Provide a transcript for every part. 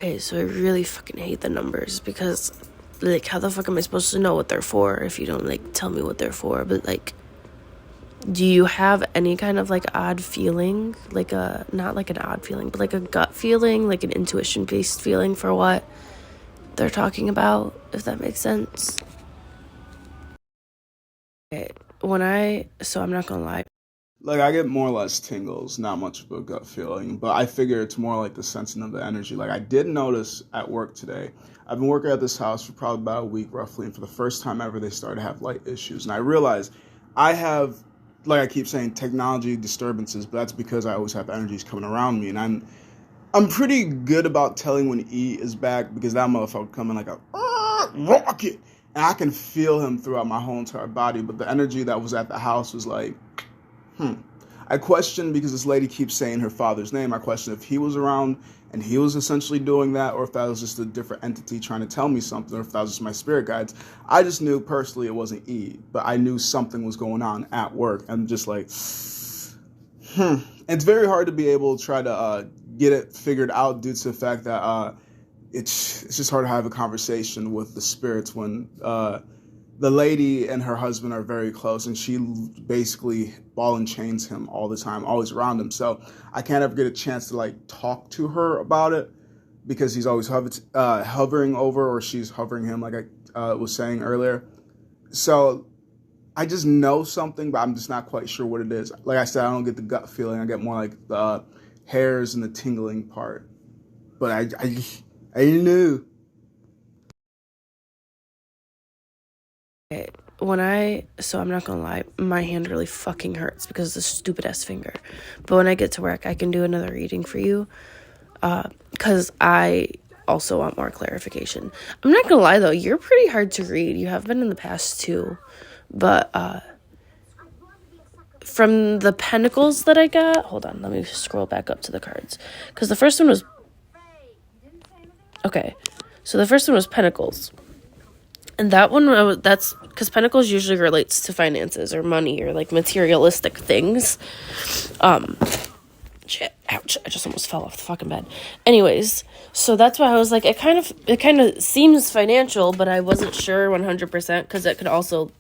Okay, so I really fucking hate the numbers because, like, how the fuck am I supposed to know what they're for if you don't, like, tell me what they're for? But, like, do you have any kind of, like, odd feeling? Like not like an odd feeling, but like a gut feeling, like an intuition-based feeling for what they're talking about, if that makes sense? Okay, so I'm not gonna lie. Like, I get more or less tingles, not much of a gut feeling, but I figure it's more like the sensing of the energy. Like, I did notice at work today, I've been working at this house for probably about a week roughly, and for the first time ever, they started to have light issues. And I realized I have, like I keep saying, technology disturbances, but that's because I always have energies coming around me. And I'm pretty good about telling when E is back because that motherfucker coming like a rocket. And I can feel him throughout my whole entire body, but the energy that was at the house was like, I question because this lady keeps saying her father's name. I question if he was around and he was essentially doing that, or if that was just a different entity trying to tell me something, or if that was just my spirit guides. I just knew personally it wasn't E, but I knew something was going on at work. I'm just like, It's very hard to be able to try to get it figured out due to the fact that it's just hard to have a conversation with the spirits when the lady and her husband are very close, and she basically ball and chains him all the time, always around him. So I can't ever get a chance to like talk to her about it because he's always hovering over, or she's hovering him, like I was saying earlier. So I just know something, but I'm just not quite sure what it is. Like I said, I don't get the gut feeling. I get more like the hairs and the tingling part. But I knew. So I'm not gonna lie, my hand really fucking hurts because of the stupid ass finger. But when I get to work, I can do another reading for you. Because I also want more clarification. I'm not gonna lie though, you're pretty hard to read. You have been in the past too. But from the pentacles that I got, hold on, let me scroll back up to the cards. Because the first one was, okay, so the first one was pentacles. And that one, that's because pentacles usually relates to finances or money or like materialistic things. Shit, ouch, I just almost fell off the fucking bed. Anyways, so that's why I was like, it kind of seems financial, but I wasn't sure 100% because it could also,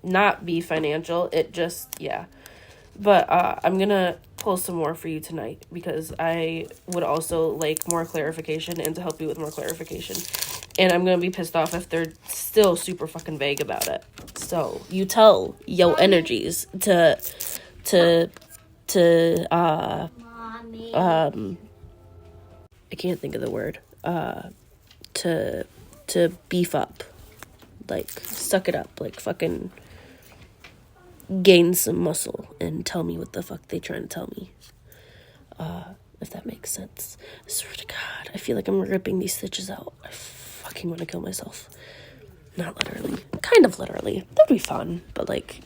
not be financial. It just, yeah. But I'm gonna pull some more for you tonight because I would also like more clarification and to help you with more clarification. And I'm gonna be pissed off if they're still super fucking vague about it. So you tell yo energies to I can't think of the word. To beef up. Like suck it up. Like fucking gain some muscle and tell me what the fuck they trying to tell me. If that makes sense. I swear to God, I feel like I'm ripping these stitches out. I fucking want to kill myself. Not literally. Kind of literally. That'd be fun, but like,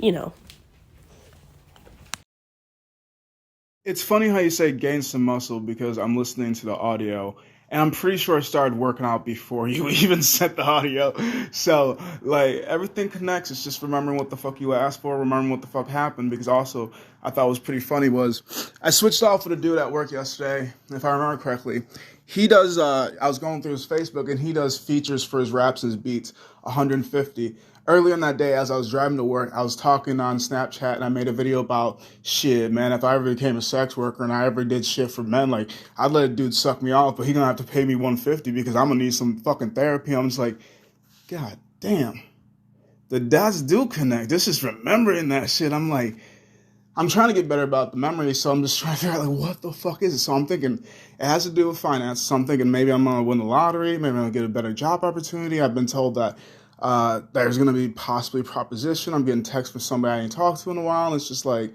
It's funny how you say gain some muscle because I'm listening to the audio and I'm pretty sure I started working out before you even sent the audio. So, like, everything connects. It's just remembering what the fuck you asked for, remembering what the fuck happened. Because also, I thought was pretty funny was I switched off with a dude at work yesterday, if I remember correctly. He does, I was going through his Facebook, and he does features for his raps and his beats, 150. Earlier in that day, as I was driving to work, I was talking on Snapchat, and I made a video about, shit, man, if I ever became a sex worker and I ever did shit for men, like, I'd let a dude suck me off, but he gonna have to pay me 150 because I'm gonna need some fucking therapy. I'm just like, God damn. The dots do connect. This is remembering that shit. I'm like, I'm trying to get better about the memory, so I'm just trying to figure out, like, what the fuck is it? So I'm thinking it has to do with finance. So I'm thinking maybe I'm going to win the lottery. Maybe I'm going to get a better job opportunity. I've been told that there's going to be possibly a proposition. I'm getting texts from somebody I ain't talked to in a while. And it's just like,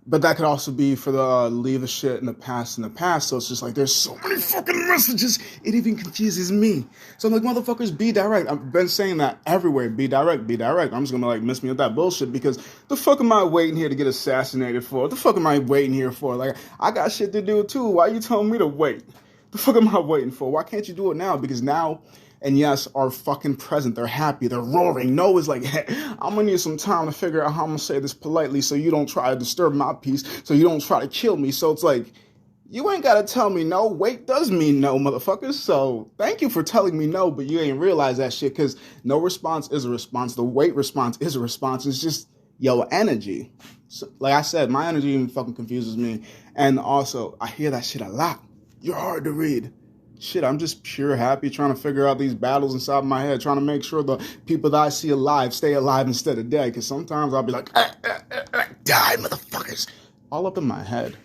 but that could also be for the leave the shit in the past. So it's just like, there's so many fucking messages. It even confuses me. So I'm like, motherfuckers, be direct. I've been saying that everywhere. Be direct, be direct. I'm just going to like miss me with that bullshit because the fuck am I waiting here to get assassinated for? What the fuck am I waiting here for? Like, I got shit to do too. Why are you telling me to wait? The fuck am I waiting for? Why can't you do it now? Because now, and yes, are fucking present. They're happy. They're roaring. No is like, hey, I'm going to need some time to figure out how I'm going to say this politely so you don't try to disturb my peace, so you don't try to kill me. So it's like, You ain't gotta tell me no. Wait does mean no, motherfuckers. So thank you for telling me no, but you ain't realize that shit because no response is a response. The wait response is a response. It's just your energy. So, like I said, my energy even fucking confuses me. And also, I hear that shit a lot. You're hard to read. Shit, I'm just pure happy trying to figure out these battles inside my head, trying to make sure the people that I see alive stay alive instead of dead. Because sometimes I'll be like, die, motherfuckers. All up in my head.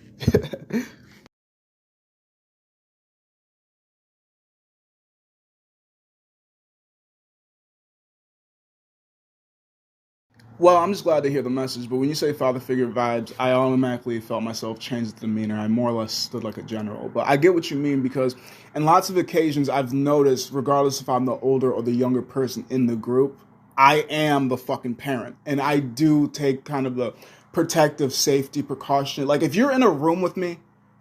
Well, I'm just glad to hear the message, but when you say father figure vibes, I automatically felt myself change the demeanor. I more or less stood like a general. But I get what you mean because in lots of occasions I've noticed, regardless if I'm the older or the younger person in the group, I am the fucking parent. And I do take kind of the protective safety precaution. Like if you're in a room with me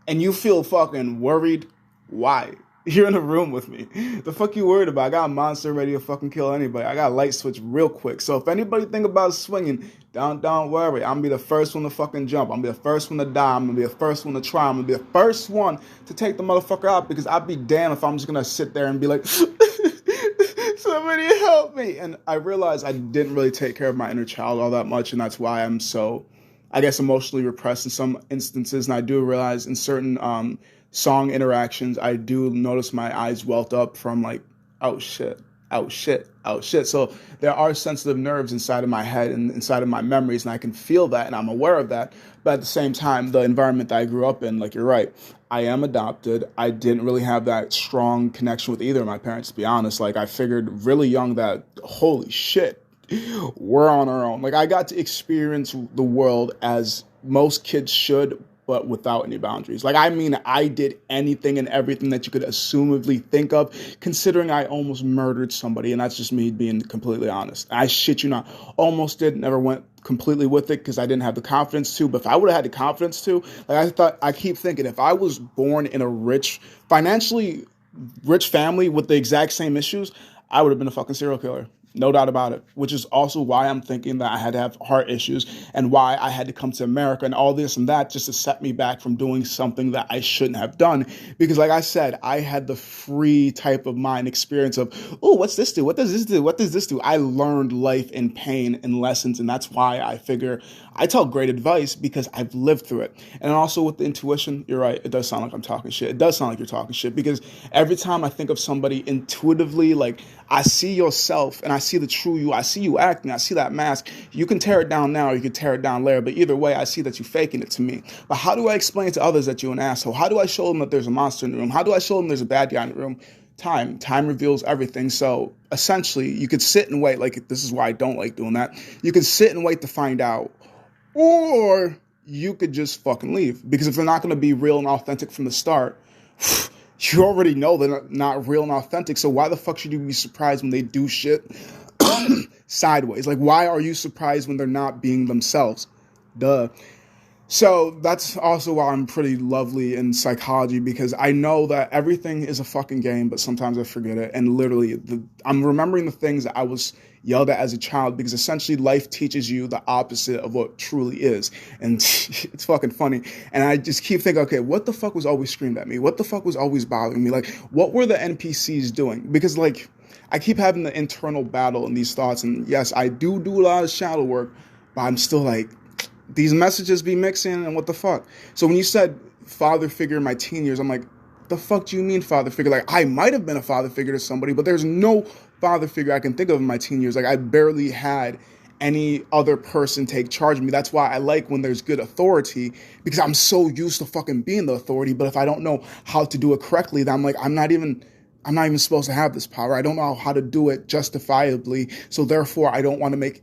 and you feel fucking worried, why? You're in a room with me. The fuck you worried about? I got a monster ready to fucking kill anybody. I got a light switch real quick. So if anybody think about swinging, don't worry. I'm gonna be the first one to fucking jump. I'm gonna be the first one to die. I'm gonna be the first one to try. I'm gonna be the first one to take the motherfucker out because I'd be damned if I'm just gonna sit there and be like, somebody help me. And I realized I didn't really take care of my inner child all that much, and that's why I'm so, I guess, emotionally repressed in some instances. And I do realize in certain song interactions, I do notice my eyes welt up from like, oh shit, oh shit, oh shit. So there are sensitive nerves inside of my head and inside of my memories, and I can feel that, and I'm aware of that. But at the same time, the environment that I grew up in, like you're right, I am adopted. I didn't really have that strong connection with either of my parents, to be honest. Like I figured really young that, holy shit, we're on our own. Like I got to experience the world as most kids should, but without any boundaries. Like, I mean, I did anything and everything that you could assumably think of, considering I almost murdered somebody, and that's just me being completely honest. I shit you not. Almost did, never went completely with it because I didn't have the confidence to, but if I would have had the confidence to, like I keep thinking, if I was born in a financially rich family with the exact same issues, I would have been a fucking serial killer. No doubt about it, which is also why I'm thinking that I had to have heart issues and why I had to come to America and all this and that just to set me back from doing something that I shouldn't have done. Because like I said, I had the free type of mind experience of, oh, what's this do? What does this do? What does this do? I learned life in pain and lessons. And that's why I figure I tell great advice because I've lived through it. And also with the intuition, you're right. It does sound like I'm talking shit. It does sound like you're talking shit because every time I think of somebody intuitively, like I see yourself and I see the true you. I see you acting. I see that mask. You can tear it down now or you can tear it down later. But either way, I see that you're faking it to me. But how do I explain to others that you're an asshole? How do I show them that there's a monster in the room? How do I show them there's a bad guy in the room? Time reveals everything. So essentially, you could sit and wait. Like, this is why I don't like doing that. You can sit and wait to find out. Or you could just fucking leave. Because if they're not going to be real and authentic from the start, you already know they're not real and authentic. So why the fuck should you be surprised when they do shit sideways? Like, why are you surprised when they're not being themselves? Duh. So that's also why I'm pretty lovely in psychology, because I know that everything is a fucking game, but sometimes I forget it. And literally, I'm remembering the things that I was yelled at as a child, because essentially life teaches you the opposite of what truly is. And it's fucking funny. And I just keep thinking, okay, what the fuck was always screamed at me? What the fuck was always bothering me? Like, what were the NPCs doing? Because, like, I keep having the internal battle in these thoughts. And yes, I do a lot of shadow work, but I'm still like, these messages be mixing and what the fuck? So when you said father figure in my teen years, I'm like, the fuck do you mean father figure? Like, I might have been a father figure to somebody, but there's no father figure I can think of in my teen years. Like, I barely had any other person take charge of me. That's why I like when there's good authority, because I'm so used to fucking being the authority. But if I don't know how to do it correctly, then I'm like, I'm not even supposed to have this power. I don't know how to do it justifiably. So therefore, I don't want to make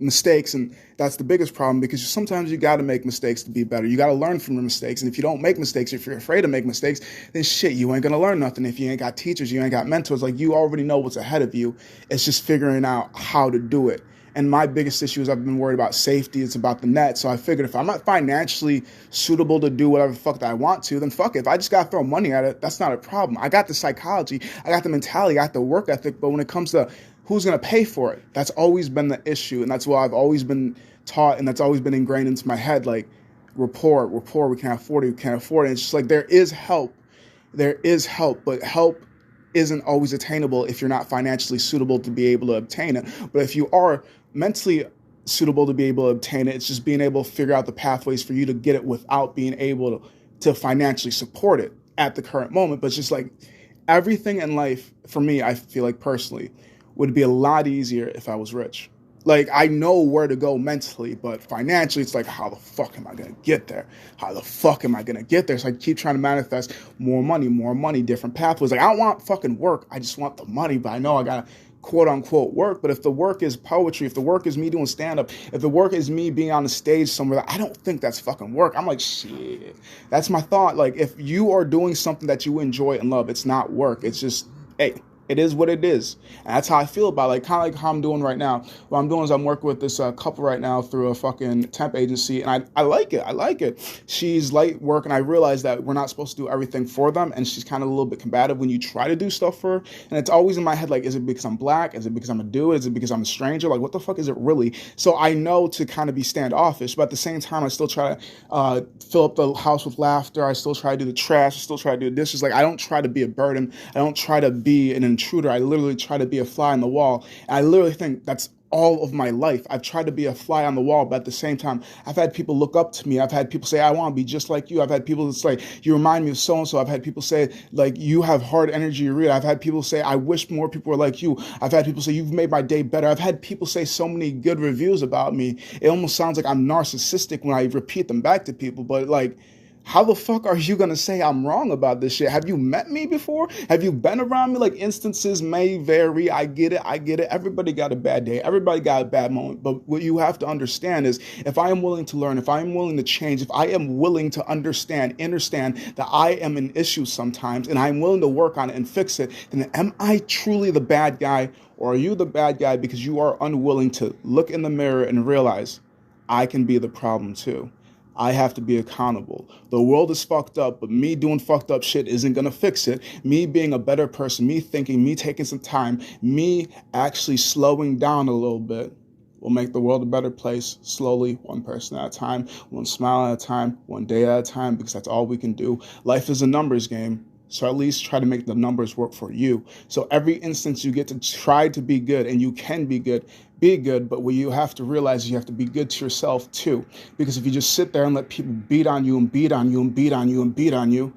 mistakes. And that's the biggest problem, because sometimes you got to make mistakes to be better. You got to learn from your mistakes. And if you don't make mistakes, if you're afraid to make mistakes, then shit, you ain't going to learn nothing. If you ain't got teachers, you ain't got mentors, like, you already know what's ahead of you. It's just figuring out how to do it. And my biggest issue is I've been worried about safety. It's about the net. So I figured if I'm not financially suitable to do whatever the fuck that I want to, then fuck it. If I just got to throw money at it, that's not a problem. I got the psychology, I got the mentality, I got the work ethic. But when it comes to who's going to pay for it, that's always been the issue. And that's what I've always been taught, and that's always been ingrained into my head. Like, We're poor, we can't afford it, we can't afford it. It's just like there is help, but help isn't always attainable if you're not financially suitable to be able to obtain it. But if you are mentally suitable to be able to obtain it, it's just being able to figure out the pathways for you to get it without being able to financially support it at the current moment. But it's just like everything in life, for me, I feel like personally, would be a lot easier if I was rich. Like, I know where to go mentally, but financially, it's like, how the fuck am I going to get there? How the fuck am I going to get there? So I keep trying to manifest more money, different pathways. Like, I don't want fucking work. I just want the money, but I know I got to quote unquote work. But if the work is poetry, if the work is me doing stand up, if the work is me being on the stage somewhere, I don't think that's fucking work. I'm like, shit. That's my thought. Like, if you are doing something that you enjoy and love, it's not work. It's just, hey, it is what it is. And that's how I feel about it. Like, kind of like how I'm doing right now. What I'm doing is I'm working with this couple right now through a fucking temp agency. And I like it. I like it. She's light work. And I realize that we're not supposed to do everything for them. And she's kind of a little bit combative when you try to do stuff for her. And it's always in my head, like, is it because I'm black? Is it because I'm a dude? Is it because I'm a stranger? Like, what the fuck is it really? So I know to kind of be standoffish. But at the same time, I still try to fill up the house with laughter. I still try to do the trash. I still try to do the dishes. Like, I don't try to be a burden. I don't try to be an intruder. I literally try to be a fly on the wall. And I literally think that's all of my life. I've tried to be a fly on the wall, but at the same time, I've had people look up to me. I've had people say, I want to be just like you. I've had people say, you remind me of so-and-so. I've had people say, like, you have hard energy to read. I've had people say, I wish more people were like you. I've had people say, you've made my day better. I've had people say so many good reviews about me. It almost sounds like I'm narcissistic when I repeat them back to people, but like, how the fuck are you going to say I'm wrong about this shit? Have you met me before? Have you been around me? Like, instances may vary. I get it. Everybody got a bad day. Everybody got a bad moment. But what you have to understand is if I am willing to learn, if I am willing to change, if I am willing to understand that I am an issue sometimes and I'm willing to work on it and fix it, then am I truly the bad guy, or are you the bad guy because you are unwilling to look in the mirror and realize I can be the problem too? I have to be accountable. The world is fucked up, but me doing fucked up shit isn't going to fix it. Me being a better person, me thinking, me taking some time, me actually slowing down a little bit will make the world a better place, slowly, one person at a time, one smile at a time, one day at a time, because that's all we can do. Life is a numbers game. So at least try to make the numbers work for you. So every instance you get to try to be good, and you can be good, but what you have to realize is you have to be good to yourself too. Because if you just sit there and let people beat on you and beat on you and beat on you and beat on you,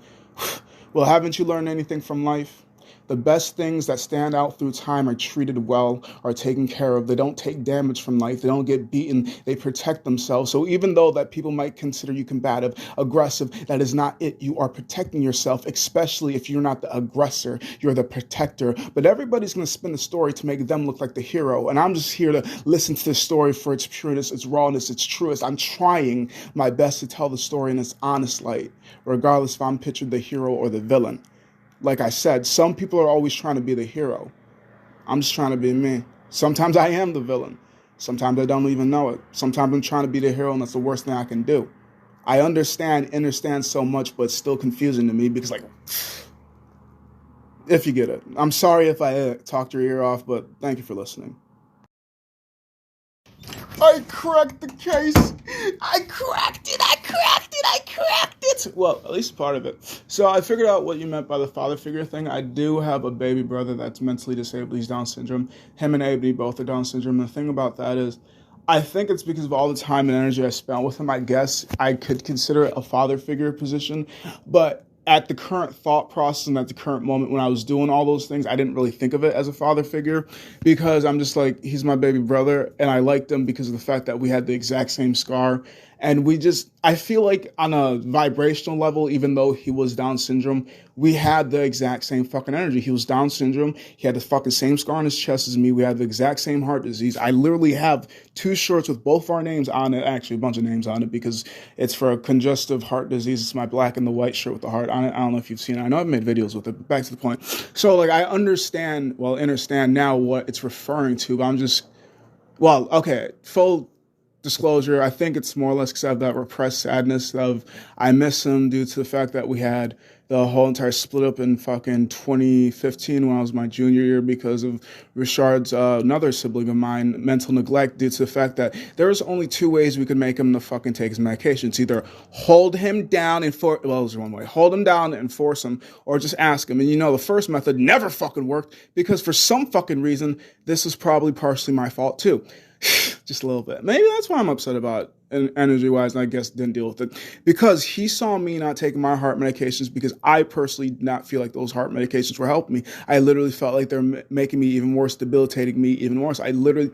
well, haven't you learned anything from life? The best things that stand out through time are treated well, are taken care of. They don't take damage from life. They don't get beaten. They protect themselves. So even though that people might consider you combative, aggressive, that is not it. You are protecting yourself, especially if you're not the aggressor. You're the protector. But everybody's going to spin the story to make them look like the hero. And I'm just here to listen to the story for its pureness, its rawness, its truest. I'm trying my best to tell the story in its honest light, regardless if I'm pictured the hero or the villain. Like I said, some people are always trying to be the hero. I'm just trying to be me. Sometimes I am the villain. Sometimes I don't even know it. Sometimes I'm trying to be the hero, and that's the worst thing I can do. I understand so much, but it's still confusing to me because, like, if you get it. I'm sorry if I talked your ear off, but thank you for listening. I cracked the case. I cracked it. Well, at least part of it. So I figured out what you meant by the father figure thing. I do have a baby brother that's mentally disabled. He's Down syndrome. Him and Abby both are Down syndrome. And the thing about that is, I think it's because of all the time and energy I spent with him. I guess I could consider it a father figure position. But at the current thought process and at the current moment when I was doing all those things, I didn't really think of it as a father figure because I'm just like, he's my baby brother. And I liked him because of the fact that we had the exact same scar. And I feel like on a vibrational level, even though he was Down syndrome, we had the exact same fucking energy. He was Down syndrome. He had the fucking same scar on his chest as me. We had the exact same heart disease. I literally have 2 shirts with both our names on it, actually a bunch of names on it because it's for a congestive heart disease. It's my black and the white shirt with the heart on it. I don't know if you've seen it. I know I've made videos with it, but back to the point. So like I understand now what it's referring to, but okay, full disclosure, I think it's more or less because I have that repressed sadness of I miss him due to the fact that we had the whole entire split up in fucking 2015 when I was my junior year because of Richard's another sibling of mine mental neglect due to the fact that there was only two ways we could make him to fucking take his medication. It's either hold him down and there's one way, hold him down and force him, or just ask him. And the first method never fucking worked because for some fucking reason this is probably partially my fault too. Just a little bit. Maybe that's why I'm upset about it energy-wise, and I guess didn't deal with it. Because he saw me not taking my heart medications because I personally did not feel like those heart medications were helping me. I literally felt like they're making me even worse, debilitating me even worse. I literally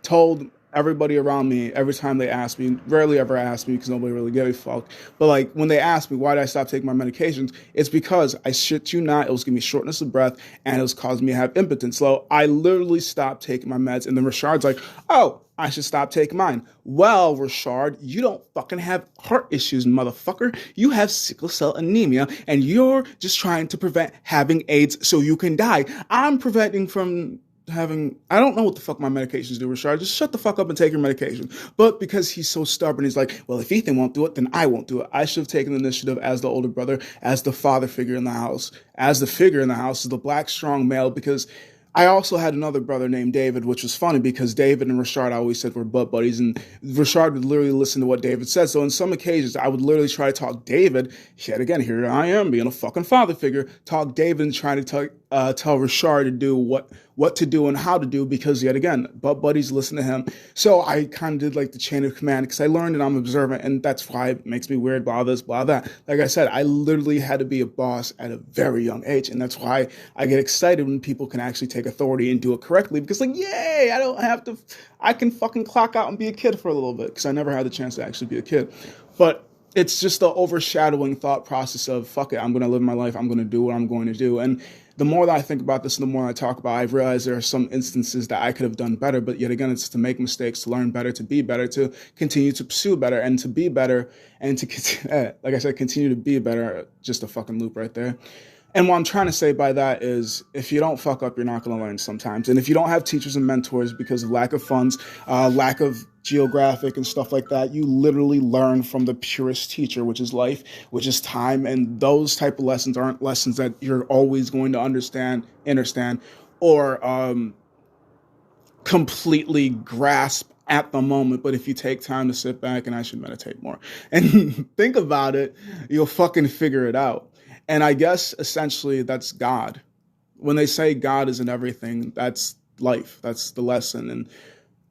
told everybody around me every time they asked me, rarely ever asked me because nobody really gave a fuck, but like when they asked me why did I stop taking my medications, it's because I shit you not, it was giving me shortness of breath and it was causing me to have impotence. So I literally stopped taking my meds, and then Rashard's like, oh, I should stop taking mine. Well, Rashard, you don't fucking have heart issues, motherfucker. You have sickle cell anemia, and you're just trying to prevent having AIDS so you can die. I'm preventing from I don't know what the fuck my medications do, Rashard. Just shut the fuck up and take your medication. But because he's so stubborn, he's like, well, if Ethan won't do it, then I won't do it. I should have taken the initiative as the older brother, as the father figure in the house, as the figure in the house, as the black, strong male, because I also had another brother named David, which was funny because David and Rashard, I always said, were butt buddies, and Rashard would literally listen to what David said. So in some occasions, I would literally try to talk David, yet again, here I am being a fucking father figure, talk David and trying to tell Rashard to do what to do and how to do, because yet again, butt buddies listen to him. So I kind of did like the chain of command because I learned that I'm observant, and that's why it makes me weird, blah this, blah that. Like I said, I literally had to be a boss at a very young age, and that's why I get excited when people can actually take authority and do it correctly, because like, yay, I can fucking clock out and be a kid for a little bit, because I never had the chance to actually be a kid. But it's just the overshadowing thought process of, fuck it, I'm going to live my life, I'm going to do what I'm going to do. And the more that I think about this and the more I talk about it, I've realized there are some instances that I could have done better, but yet again, it's to make mistakes, to learn better, to be better, to continue to pursue better, and to be better, and to, like I said, continue to be better. Just a fucking loop right there. And what I'm trying to say by that is, if you don't fuck up, you're not going to learn sometimes. And if you don't have teachers and mentors because of lack of funds, lack of geographic and stuff like that, you literally learn from the purest teacher, which is life, which is time. And those type of lessons aren't lessons that you're always going to understand, or completely grasp at the moment. But if you take time to sit back, and I should meditate more, and think about it, you'll fucking figure it out. And I guess essentially that's God. When they say God isn't everything, that's life. That's the lesson. And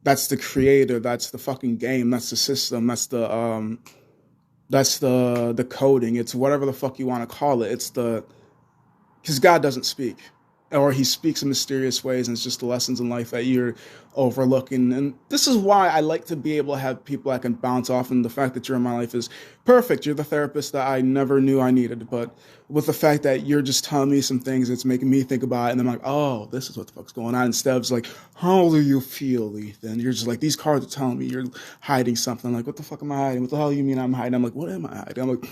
that's the creator. That's the fucking game. That's the system. That's the coding. It's whatever the fuck you want to call it. Because God doesn't speak. Or he speaks in mysterious ways, and it's just the lessons in life that you're overlooking. And this is why I like to be able to have people I can bounce off, and the fact that you're in my life is perfect. You're the therapist that I never knew I needed, but with the fact that you're just telling me some things, it's making me think about it, and I'm like, oh, this is what the fuck's going on. Instead of just like, how do you feel, Ethan? You're just like, these cards are telling me you're hiding something. I'm like, what the fuck am I hiding? What the hell do you mean I'm hiding? I'm like, what am I hiding? I'm like,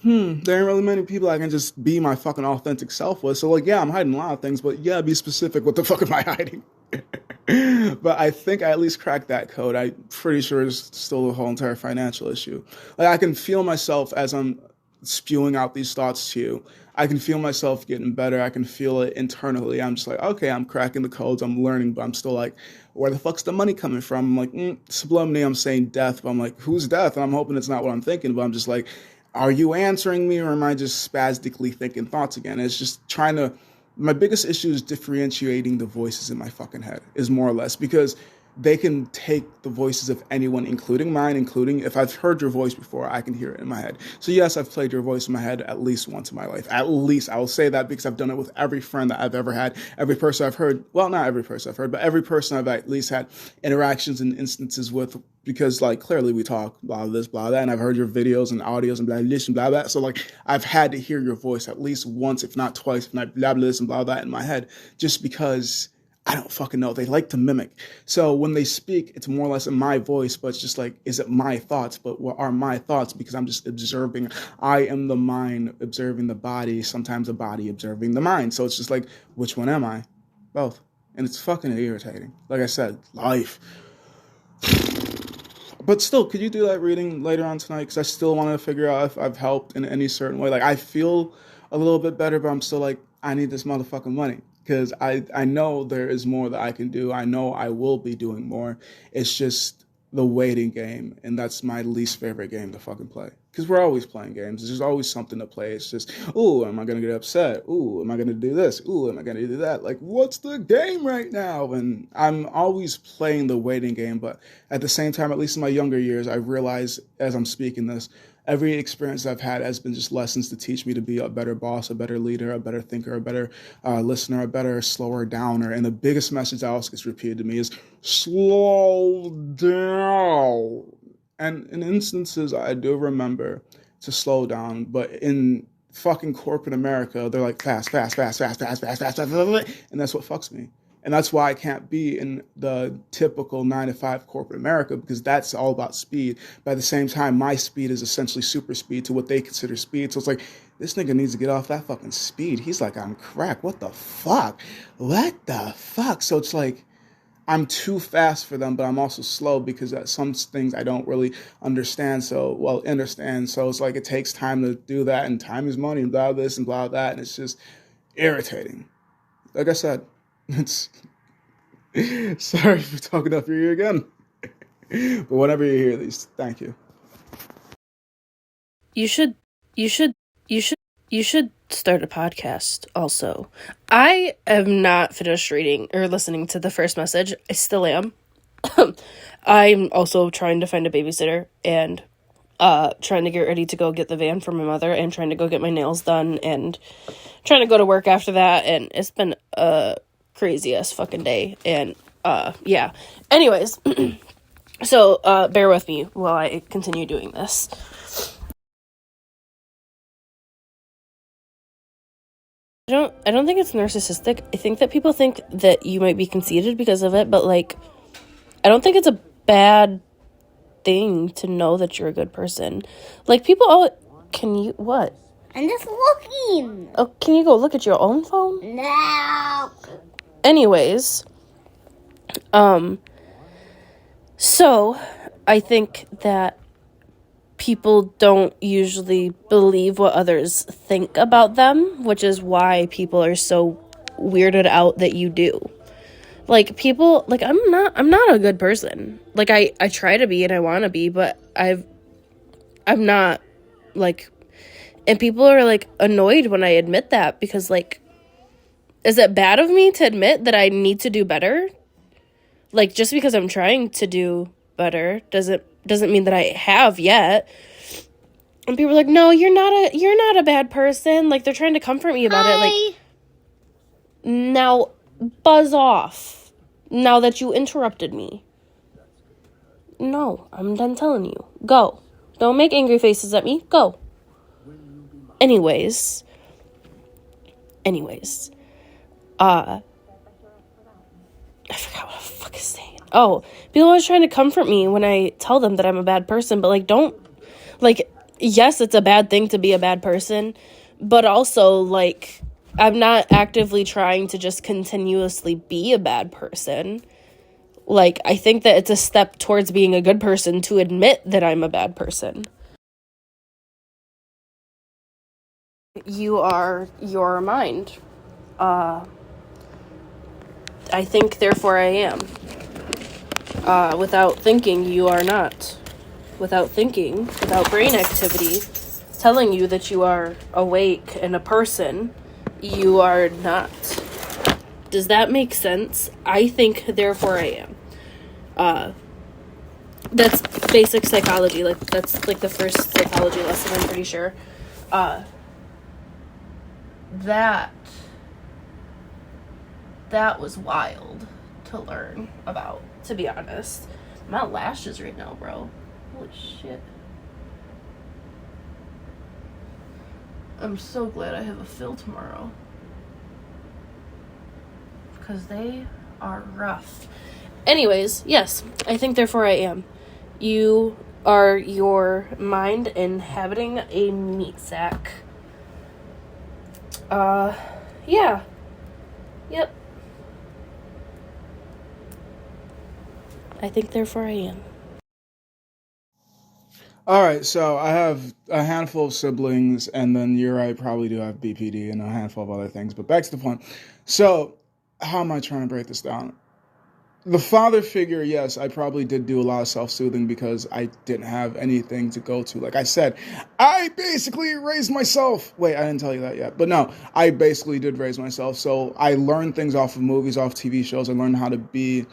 there ain't really many people I can just be my fucking authentic self with. So like, yeah, I'm hiding a lot of things, but yeah, be specific. What the fuck am I hiding? But I think I at least cracked that code. I'm pretty sure it's still the whole entire financial issue. Like, I can feel myself as I'm spewing out these thoughts to you. I can feel myself getting better. I can feel it internally. I'm just like, okay, I'm cracking the codes. I'm learning, but I'm still like, where the fuck's the money coming from? I'm like, subliminally, I'm saying death, but I'm like, who's death? And I'm hoping it's not what I'm thinking, but I'm just like, are you answering me, or am I just spastically thinking thoughts again? It's just my biggest issue is differentiating the voices in my fucking head, is more or less, because they can take the voices of anyone, including mine, including if I've heard your voice before, I can hear it in my head. So yes, I've played your voice in my head at least once in my life. At least. I will say that because I've done it with every friend that I've ever had, every person I've heard, well, not every person I've heard, but every person I've at least had interactions and instances with, because like clearly we talk blah this, blah that, and I've heard your videos and audios and blah this and blah that. So like I've had to hear your voice at least once, if not twice, if not blah blah this and blah that in my head, just because I don't fucking know. They like to mimic. So when they speak, it's more or less in my voice, but it's just like, is it my thoughts? But what are my thoughts? Because I'm just observing. I am the mind observing the body, sometimes the body observing the mind. So it's just like, which one am I? Both. And it's fucking irritating. Like I said, life. But still, could you do that reading later on tonight? Because I still want to figure out if I've helped in any certain way. Like, I feel a little bit better, but I'm still like, I need this motherfucking money. Because I know there is more that I can do. I know I will be doing more. It's just the waiting game, and that's my least favorite game to fucking play. Because we're always playing games. There's always something to play. It's just, ooh, am I gonna get upset? Ooh, am I gonna do this? Ooh, am I gonna do that? Like, what's the game right now? And I'm always playing the waiting game, but at the same time, at least in my younger years, I realize as I'm speaking this, every experience I've had has been just lessons to teach me to be a better boss, a better leader, a better thinker, a better listener, a better slower downer. And the biggest message that always gets repeated to me is slow down. And in instances, I do remember to slow down, but in fucking corporate America, they're like fast, fast, fast, fast, fast, fast, fast, fast, and that's what fucks me. And that's why I can't be in the typical 9 to 5 corporate America, because that's all about speed. But at the same time, my speed is essentially super speed to what they consider speed. So it's like, this nigga needs to get off that fucking speed. He's like on crack. What the fuck? What the fuck? So it's like, I'm too fast for them, but I'm also slow because some things I don't really understand. So it's like it takes time to do that, and time is money, and blah this and blah that, and it's just irritating. Like I said, it's sorry for talking up your ear again, but whenever you hear these, thank you. You should start a podcast also. I have not finished reading or listening to the first message. I still am. I'm also trying to find a babysitter and trying to get ready to go get the van for my mother and trying to go get my nails done and trying to go to work after that. And it's been a crazy ass fucking day. And yeah. Anyways, so bear with me while I continue doing this. I don't think it's narcissistic. I think that people think that you might be conceited because of it, but like, I don't think it's a bad thing to know that you're a good person. Like, people all can you what? I'm just looking. Oh, can you go look at your own phone? No. Anyways, so I think that people don't usually believe what others think about them, which is why people are so weirded out that you do. Like, people, like, I'm not a good person. Like, I try to be and I want to be, but I'm not, like, and people are, like, annoyed when I admit that because, like, is it bad of me to admit that I need to do better? Like, just because I'm trying to do better doesn't mean that I have yet. And people are like, no, you're not a bad person. Like, they're trying to comfort me about it. Like, now buzz off. Now that you interrupted me. No, I'm done telling you. Go. Don't make angry faces at me. Go. Anyways, I forgot what the fuck is saying. Oh, people are always trying to comfort me when I tell them that I'm a bad person, but, like, don't, like, yes, it's a bad thing to be a bad person, but also, like, I'm not actively trying to just continuously be a bad person. Like, I think that it's a step towards being a good person to admit that I'm a bad person. You are your mind. I think, therefore I am. Without thinking, you are not. Without thinking, without brain activity, telling you that you are awake and a person, you are not. Does that make sense? I think, therefore I am. That's basic psychology. Like, that's, like, the first psychology lesson, I'm pretty sure. That was wild to learn about, to be honest. I'm out lashes right now, bro. Holy shit. I'm so glad I have a fill tomorrow. Because they are rough. Anyways, yes, I think therefore I am. You are your mind inhabiting a meat sack. Yeah. Yep. I think therefore I am. All right, so I have a handful of siblings, and then you're right, probably do have BPD and a handful of other things. But back to the point. So, how am I trying to break this down? The father figure, yes, I probably did do a lot of self-soothing because I didn't have anything to go to. Like I said, I basically raised myself. Wait, I didn't tell you that yet. But no, I basically did raise myself. So I learned things off of movies, off TV shows. I learned how to be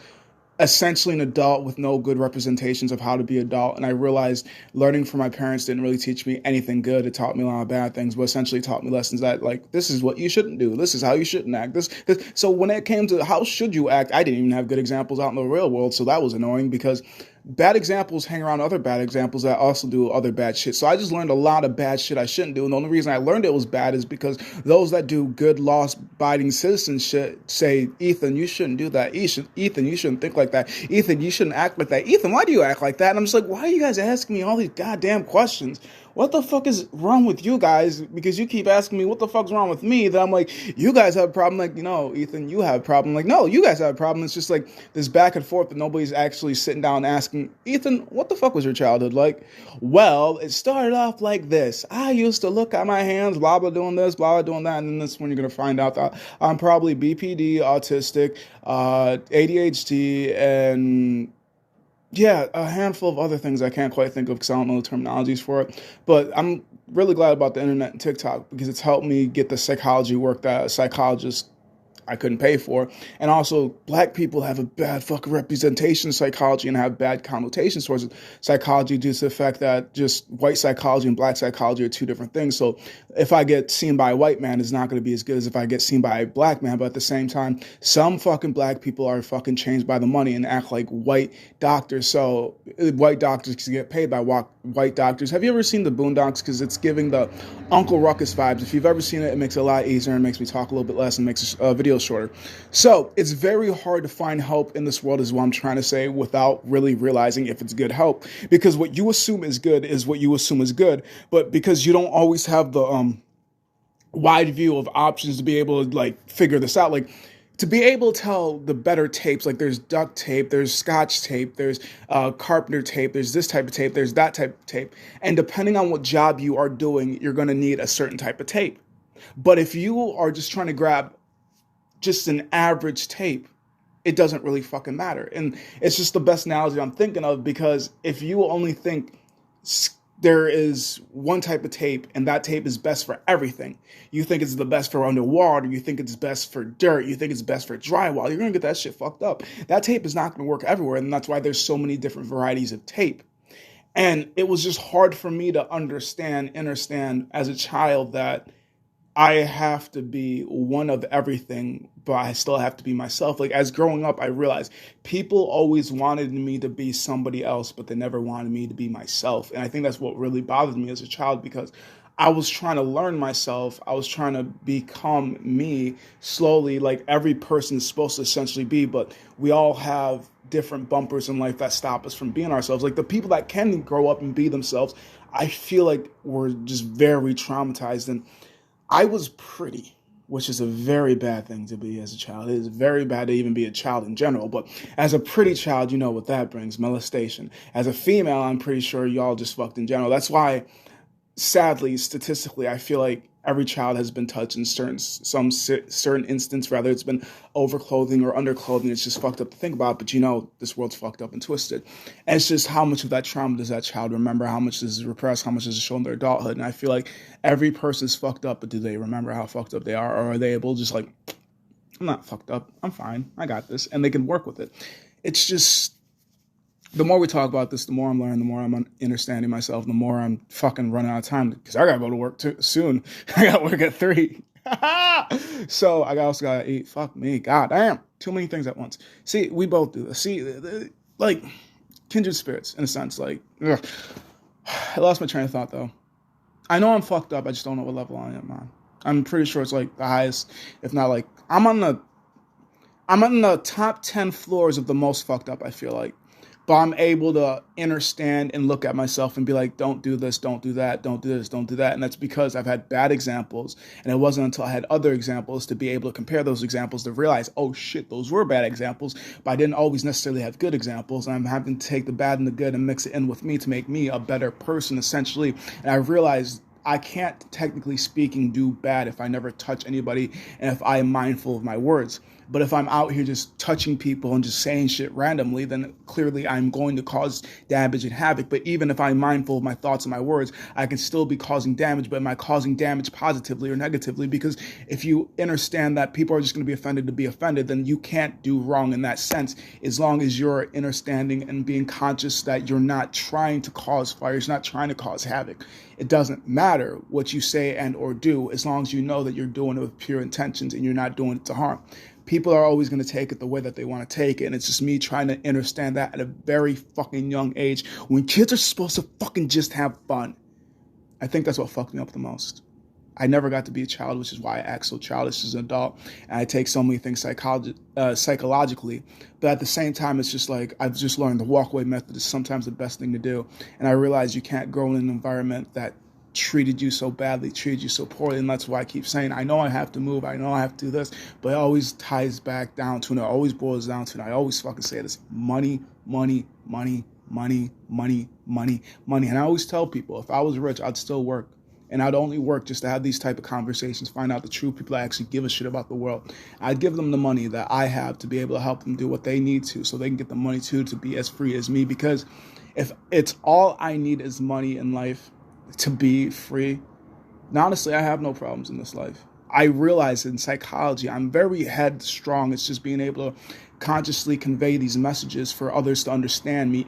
essentially an adult with no good representations of how to be adult. And I realized learning from my parents didn't really teach me anything good. It taught me a lot of bad things, but essentially taught me lessons that, like, this is what you shouldn't do. This is how you shouldn't act. This. So when it came to how should you act, I didn't even have good examples out in the real world. So that was annoying because bad examples hang around other bad examples that also do other bad shit. So I just learned a lot of bad shit I shouldn't do. And the only reason I learned it was bad is because those that do good law-abiding citizen shit say, Ethan, you shouldn't do that. Ethan, you shouldn't think like that. Ethan, you shouldn't act like that. Ethan, why do you act like that? And I'm just like, why are you guys asking me all these goddamn questions? What the fuck is wrong with you guys? Because you keep asking me what the fuck's wrong with me. Then I'm like, you guys have a problem. Like, no, Ethan, you have a problem. Like, no, you guys have a problem. It's just like this back and forth that nobody's actually sitting down and asking, Ethan, what the fuck was your childhood like? Well, it started off like this. I used to look at my hands, blah, blah, doing this, blah, blah, doing that. And then this is when you're going to find out that I'm probably BPD, autistic, ADHD, and yeah, a handful of other things I can't quite think of because I don't know the terminologies for it. But I'm really glad about the internet and TikTok because it's helped me get the psychology work that a psychologist I couldn't pay for. And also, black people have a bad fucking representation of psychology and have bad connotations towards psychology due to the fact that just white psychology and black psychology are two different things. So if I get seen by a white man, it's not going to be as good as if I get seen by a black man. But at the same time, some fucking black people are fucking changed by the money and act like white doctors. So white doctors can get paid by white doctors. Have you ever seen the Boondocks? Because it's giving the Uncle Ruckus vibes. If you've ever seen it, it makes it a lot easier and makes me talk a little bit less and makes video shorter. So it's very hard to find help in this world is what I'm trying to say without really realizing if it's good help. Because what you assume is good is what you assume is good. But because you don't always have the wide view of options to be able to like figure this out, like to be able to tell the better tapes, like there's duct tape, there's scotch tape, there's carpenter tape, there's this type of tape, there's that type of tape. And depending on what job you are doing, you're going to need a certain type of tape. But if you are just trying to grab just an average tape, it doesn't really fucking matter. And it's just the best analogy I'm thinking of because if you only think there is one type of tape and that tape is best for everything, you think it's the best for underwater, you think it's best for dirt, you think it's best for drywall, you're going to get that shit fucked up. That tape is not going to work everywhere, and that's why there's so many different varieties of tape. And it was just hard for me to understand as a child that I have to be one of everything, but I still have to be myself. Like as growing up, I realized people always wanted me to be somebody else, but they never wanted me to be myself. And I think that's what really bothered me as a child because I was trying to learn myself. I was trying to become me slowly, like every person is supposed to essentially be, but we all have different bumpers in life that stop us from being ourselves. Like the people that can grow up and be themselves, I feel like were just very traumatized. And I was pretty, which is a very bad thing to be as a child. It is very bad to even be a child in general. But as a pretty child, you know what that brings, molestation. As a female, I'm pretty sure y'all just fucked in general. That's why, sadly, statistically, I feel like every child has been touched in certain instance, whether it's been overclothing or underclothing. It's just fucked up to think about, but you know, this world's fucked up and twisted. And it's just how much of that trauma does that child remember? How much is repressed? How much is shown in their adulthood? And I feel like every person's fucked up, but do they remember how fucked up they are? Or are they able to just like, I'm not fucked up. I'm fine. I got this. And they can work with it. It's just, the more we talk about this, the more I'm learning, the more I'm understanding myself, the more I'm fucking running out of time because I gotta go to work soon. I gotta work at 3. So I also gotta eat. Fuck me. God damn. Too many things at once. See, we both do this. See, like, kindred spirits in a sense. Like, ugh. I lost my train of thought though. I know I'm fucked up. I just don't know what level I am on. I'm pretty sure it's like the highest, if not like, I'm on the top 10 floors of the most fucked up, I feel like. but I'm able to understand and look at myself and be like, don't do this, don't do that, don't do this, don't do that. And that's because I've had bad examples. And it wasn't until I had other examples to be able to compare those examples to realize, oh shit, those were bad examples, but I didn't always necessarily have good examples. And I'm having to take the bad and the good and mix it in with me to make me a better person, essentially. And I realized I can't, technically speaking, do bad if I never touch anybody and if I am mindful of my words. But if I'm out here just touching people and just saying shit randomly, then clearly I'm going to cause damage and havoc. But even if I'm mindful of my thoughts and my words, I can still be causing damage. But am I causing damage positively or negatively? Because if you understand that people are just going to be offended to be offended, then you can't do wrong in that sense, as long as you're understanding and being conscious that you're not trying to cause fires, not trying to cause havoc. It doesn't matter what you say and or do, as long as you know that you're doing it with pure intentions and you're not doing it to harm. People are always going to take it the way that they want to take it. And it's just me trying to understand that at a very fucking young age, when kids are supposed to fucking just have fun. I think that's what fucked me up the most. I never got to be a child, which is why I act so childish as an adult. And I take so many things psychologically. But at the same time, it's just like, I've just learned the walkaway method is sometimes the best thing to do. And I realize you can't grow in an environment that treated you so badly, treated you so poorly, and that's why I keep saying, I know I have to move, I know I have to do this, but it always ties back down to, and it always boils down to, and I always fucking say this, money, money, money, money, money, money, money. And I always tell people, if I was rich, I'd still work. And I'd only work just to have these type of conversations, find out the true people that actually give a shit about the world. I'd give them the money that I have to be able to help them do what they need to, so they can get the money too, to be as free as me. Because if it's all I need is money in life to be free, and honestly, I have no problems in this life. I realize in psychology, I'm very headstrong. It's just being able to consciously convey these messages for others to understand me.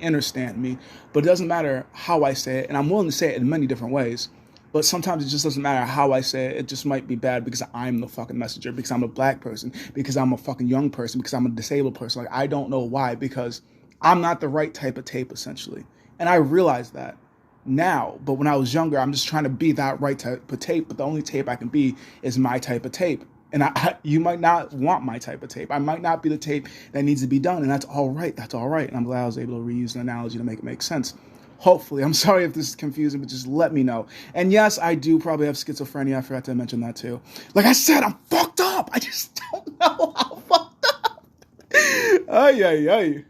But it doesn't matter how I say it, and I'm willing to say it in many different ways. But sometimes it just doesn't matter how I say it. It just might be bad because I'm the fucking messenger, because I'm a black person, because I'm a fucking young person, because I'm a disabled person. Like, I don't know why, because I'm not the right type of tape, essentially. And I realize that now, but when I was younger, I'm just trying to be that right type of tape, but the only tape I can be is my type of tape. And you might not want my type of tape. I might not be the tape that needs to be done, and that's all right. That's all right. And I'm glad I was able to reuse an analogy to make it make sense. Hopefully. I'm sorry if this is confusing, but just let me know. And yes, I do probably have schizophrenia. I forgot to mention that too. Like I said, I'm fucked up. I just don't know how fucked up. Ay, ay, ay.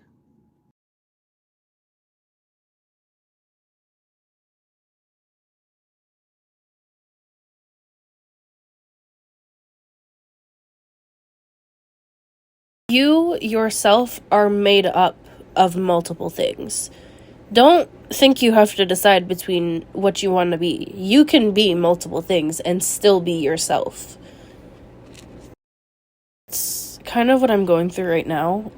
You yourself are made up of multiple things. Don't think you have to decide between what you want to be. You can be multiple things and still be yourself. It's kind of what I'm going through right now.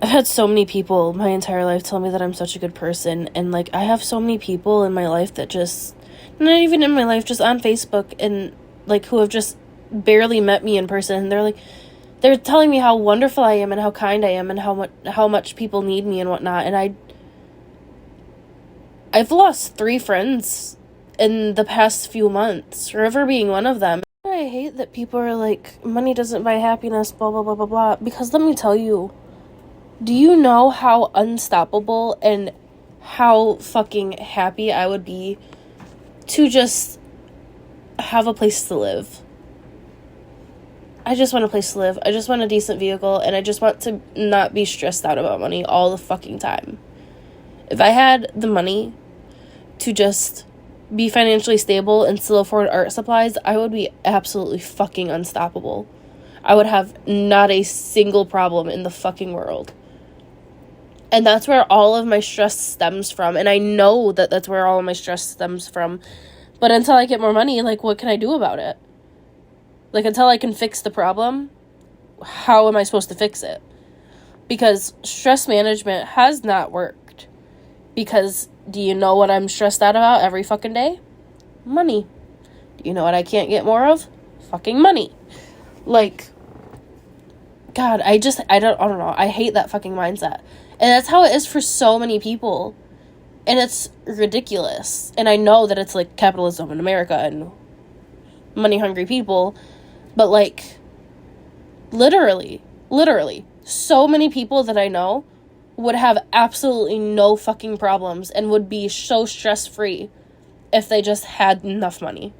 I've had so many people my entire life tell me that I'm such a good person, and like I have so many people in my life that just, not even in my life, just on Facebook, and like who have just barely met me in person, and they're telling me how wonderful I am and how kind I am and how much people need me and whatnot. And I've lost 3 friends in the past few months, River being one of them. I hate that people are like, money doesn't buy happiness, blah, blah, blah, blah, blah. Because let me tell you, do you know how unstoppable and how fucking happy I would be to just have a place to live? I just want a place to live. I just want a decent vehicle, and I just want to not be stressed out about money all the fucking time. If I had the money to just be financially stable and still afford art supplies, I would be absolutely fucking unstoppable. I would have not a single problem in the fucking world. And that's where all of my stress stems from. And I know that that's where all of my stress stems from. But until I get more money, like, what can I do about it? Like, until I can fix the problem, how am I supposed to fix it? Because stress management has not worked. Because do you know what I'm stressed out about every fucking day? Money. Do you know what I can't get more of? Fucking money. Like, God, I don't know. I hate that fucking mindset. And that's how it is for so many people. And it's ridiculous. And I know that it's like capitalism in America and money hungry people. But like, literally, So many people that I know would have absolutely no fucking problems and would be so stress-free if they just had enough money.